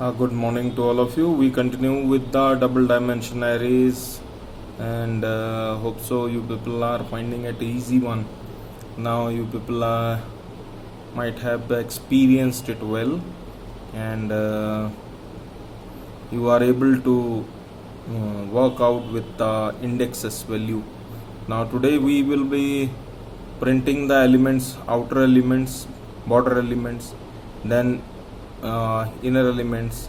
Good morning to all of you. We continue with the double dimension arrays and hope so you people are finding it easy one. Now you people might have experienced it well and you are able to work out with the indexes value. Now today we will be printing the elements, outer elements, border elements, then inner elements.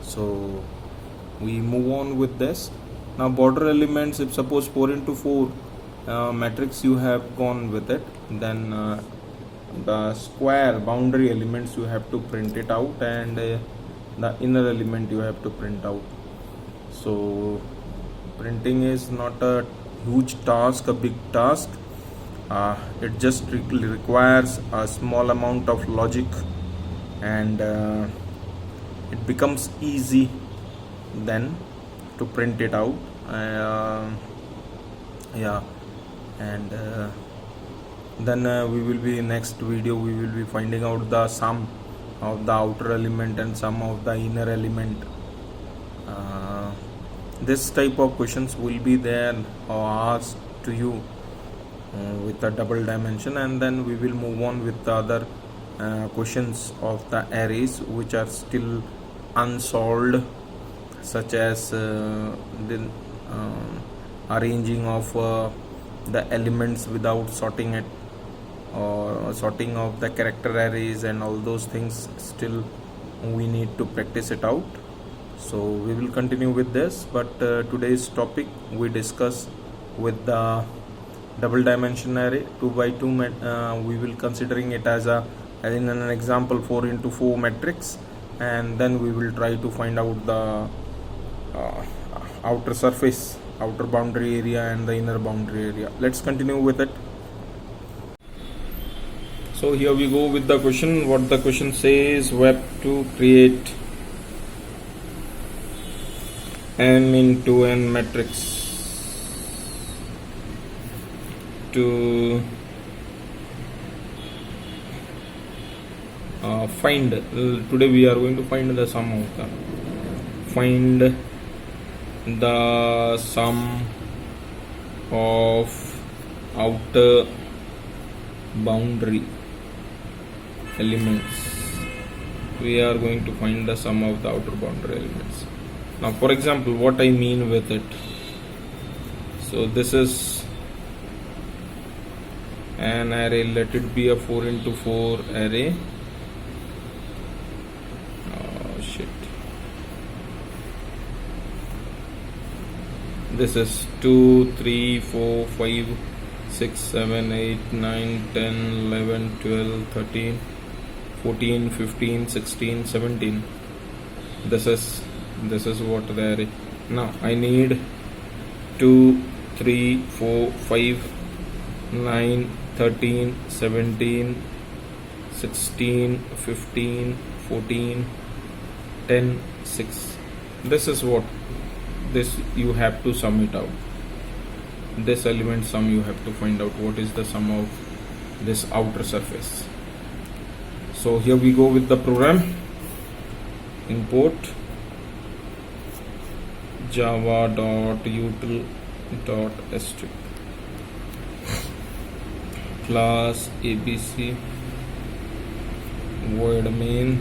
So we move on with this. Now border elements, if suppose 4 into 4 matrix you have gone with it, then the square boundary elements you have to print it out, and the inner element you have to print out. So printing is not a huge task, a big task. It just requires a small amount of logic, and it becomes easy then to print it out. And then we will be next video we will be finding out the sum of the outer element and sum of the inner element. This type of questions will be there or asked to you with a double dimension, and then we will move on with the other questions of the arrays which are still unsolved, such as the arranging of the elements without sorting it, or sorting of the character arrays, and all those things still we need to practice it out. So we will continue with this, but today's topic we discuss with the double dimension array 2 by 2 we will considering it as in an example 4 into 4 matrix, and then we will try to find out the outer surface, outer boundary area and the inner boundary area. Let's continue with it. So here we go with the question. What the question says: web to create m into n matrix to find, today we are going to find the sum of the, find the sum of outer boundary elements. We are going to find the sum of the outer boundary elements. Now for example, what I mean with it, so this is an array, let it be a 4 into 4 array. This is 2, 3, 4, 5, 6, 7, 8, 9, 10, 11, 12, 13, 14, 15, 16, 17. This is what the array. Now I need 2, 3, 4, 5, 9, 13, 17, 16, 15, 14, 10, 6. This is what, this you have to sum it out. This element sum you have to find out what is the sum of this outer surface. So here we go with the program. Import java.util.string class abc void main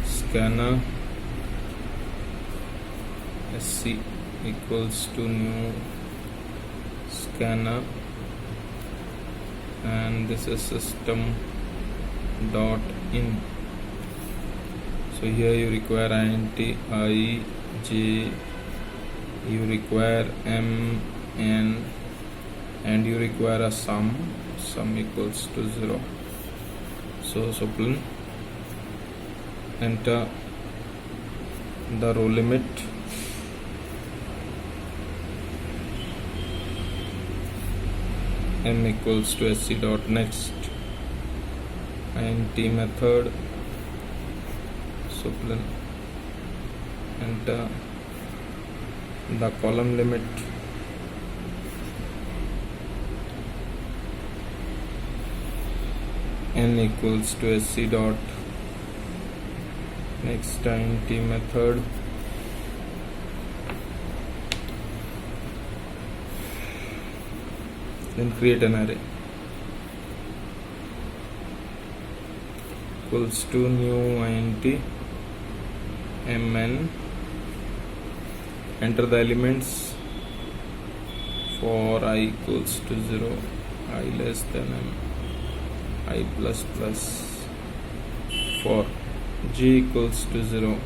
scanner sc equals to new scanner, and this is system dot in. So here you require int I, j, you require m, n, and you require a sum equals to 0. So enter the row limit, m equals to sc dot next, int method, enter the column limit, n equals to sc dot next time t method then create an array equals to new int mn, enter the elements for I equals to 0, I less than m, I plus plus, for j equals to 0,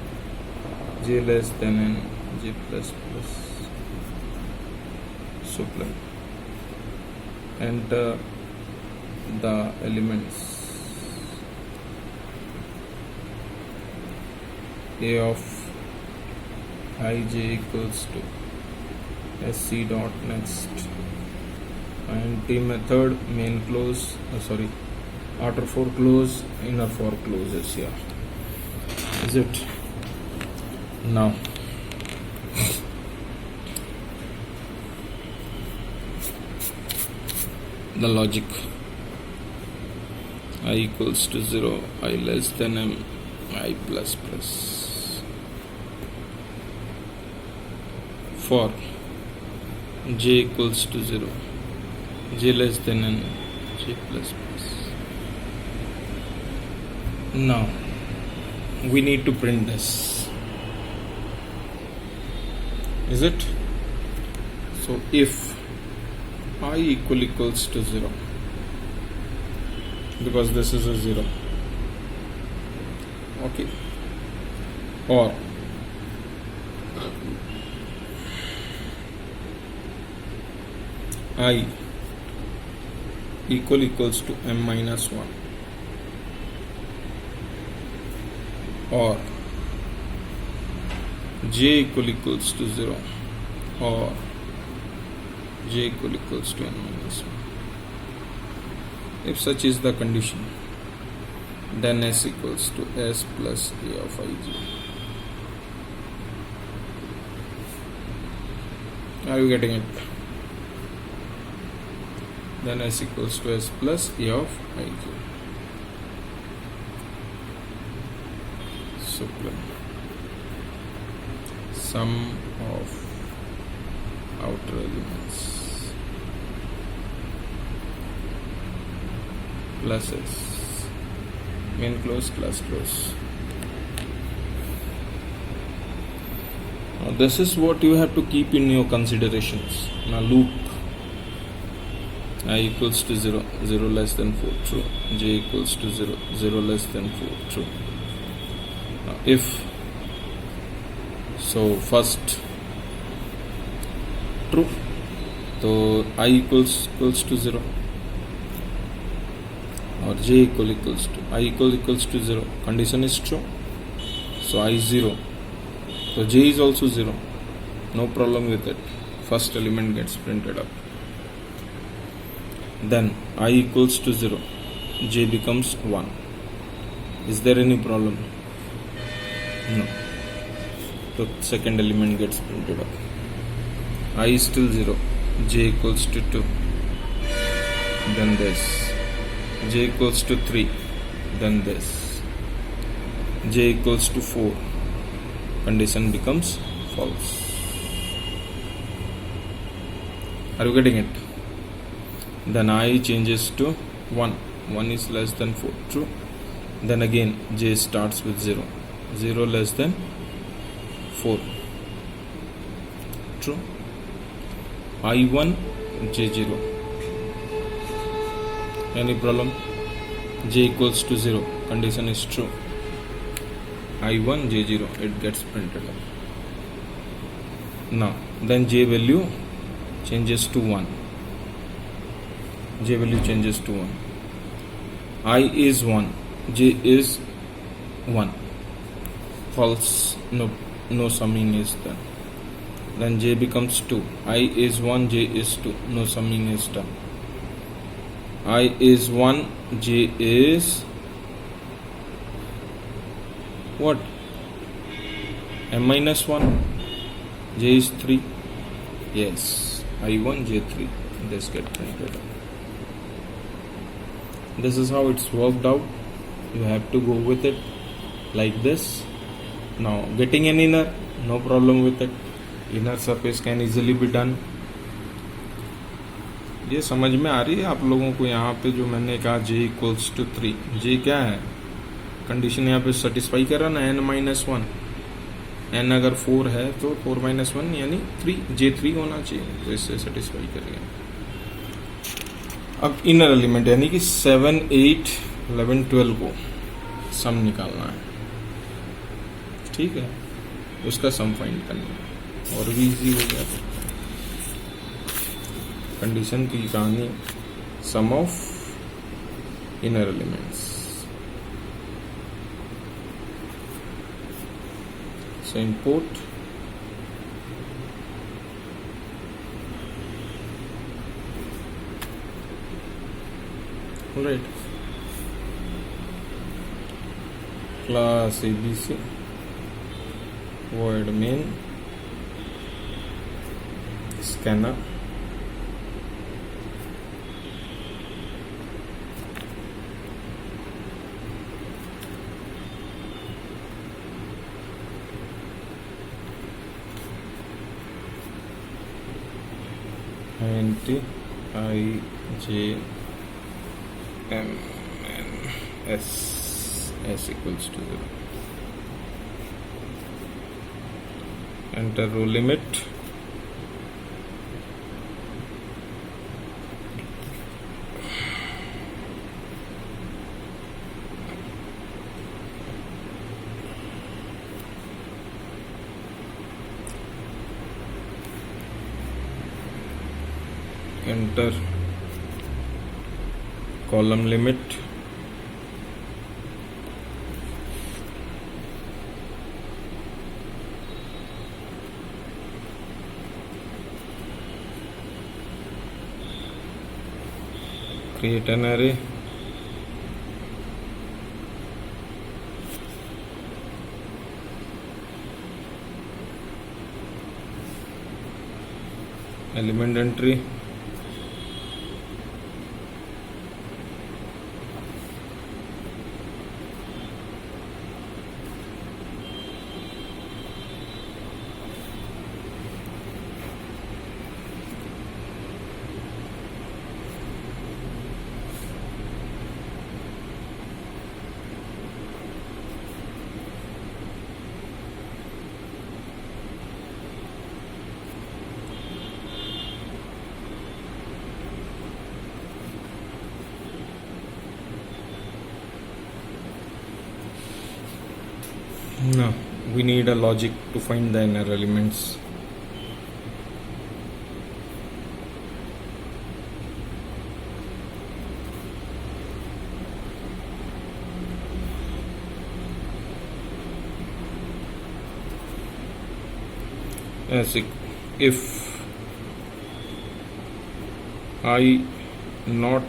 j less than n, j plus plus, supply, enter the elements a of ij equals to sc dot next int method main close outer for close inner for closes. Yeah, is it? Now the logic I equals to 0, I less than m, I plus plus, for j equals to 0, j less than n, j plus plus. Now we need to print this, is it? So if I equals to 0, because this is a 0, okay, or I equals to m minus 1, or j equals to 0, or j equals to n minus 1. If such is the condition, then s equals to s plus a of ij. Are you getting it? Then s equals to s plus a of ij. Supplement sum of outer elements plus s, main close, class close. Now this is what you have to keep in your considerations. Now loop I equals to 0, 0 less than 4, true. J equals to 0, 0 less than 4, true. Now if so, first true, so I equals to 0, or j equals to I equals to 0, condition is true, so I is 0, so j is also 0, no problem with it. First element gets printed up. Then I equals to 0, j becomes 1. Is there any problem? No. The second element gets printed up. I is still 0, j equals to 2, then this, j equals to 3, then this, j equals to 4, condition becomes false. Are you getting it? Then I changes to 1, 1 is less than 4, true. Then again j starts with 0, 0 less than 4, true. I1 j0, any problem? J equals to 0, condition is true. I1 j0, it gets printed up. Now then j value changes to 1, j value changes to 1, I is 1, j is 1, false, no summing is done. Then j becomes 2, I is 1, j is 2, no summing is done. I is 1, j is what? M minus 1, j is 3. Yes, I1 j3, this get printed. this is how it's worked out. You have to go with it like this. Now getting an inner, no problem with it. Inner surface can easily be done. ये समझ में आ रही है आप लोगों को? यहाँ पे जो मैंने कहा j इक्वल्स टू 3, j क्या है? कंडीशन यहाँ पे सेटिस्फाई कर रहा ना, n-1. n अगर 4 है तो 4-1 यानी 3, j3 होना चाहिए, तो इससे सेटिस्फाई करेगा. अब इनर एलिमेंट यानी कि 7, 8, 11, 12 को सम निकालना है. ठीक है, उसका सम फाइंड करना है और भी इजी हो गया. तो कंडीशन की कहानी, some of inner elements. So import alright, class ABC, void main, scanner, int I J M N S equals to 0. Enter row limit. Enter column limit. Create an array. Element entry. No, we need a logic to find the inner elements. As if I not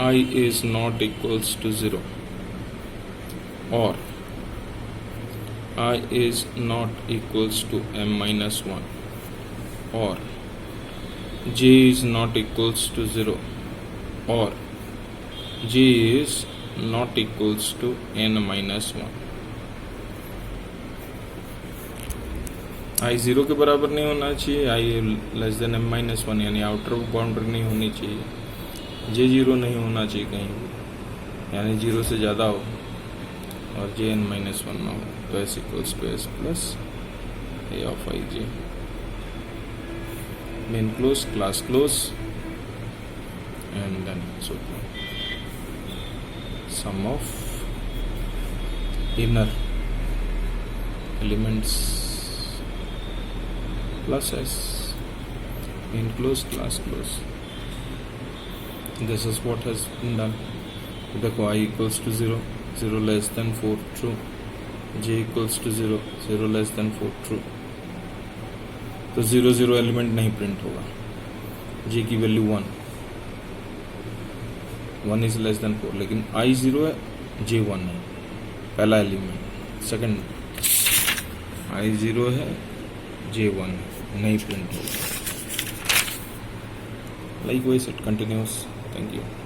I is not equals to 0 or I is not equals to m-1 or j is not equals to 0 or j is not equals to n-1. I 0 के बराबर नहीं होना चाहिए, I less than m-1 यानी outer boundary नहीं होनी चाहिए, j 0 नहीं होना चाहिए कहीं यानी 0 से ज़्यादा हो और j n-1 ना हो. तो s equals to s plus a of I j. Main close, class close, and then so sum of inner elements plus s, main close, class close. This is what has been done. देखो I equals to 0, 0 less than 4 true, j equals to 0, 0 less than 4 true. तो 0 0 element नहीं print होगा, j की value 1, 1 is less than 4, लेकिन I 0 है, j 1 है, पहला element. Second I 0 है, j 1 है, नहीं प्रिंट होगा. Likewise, it continues. Thank you.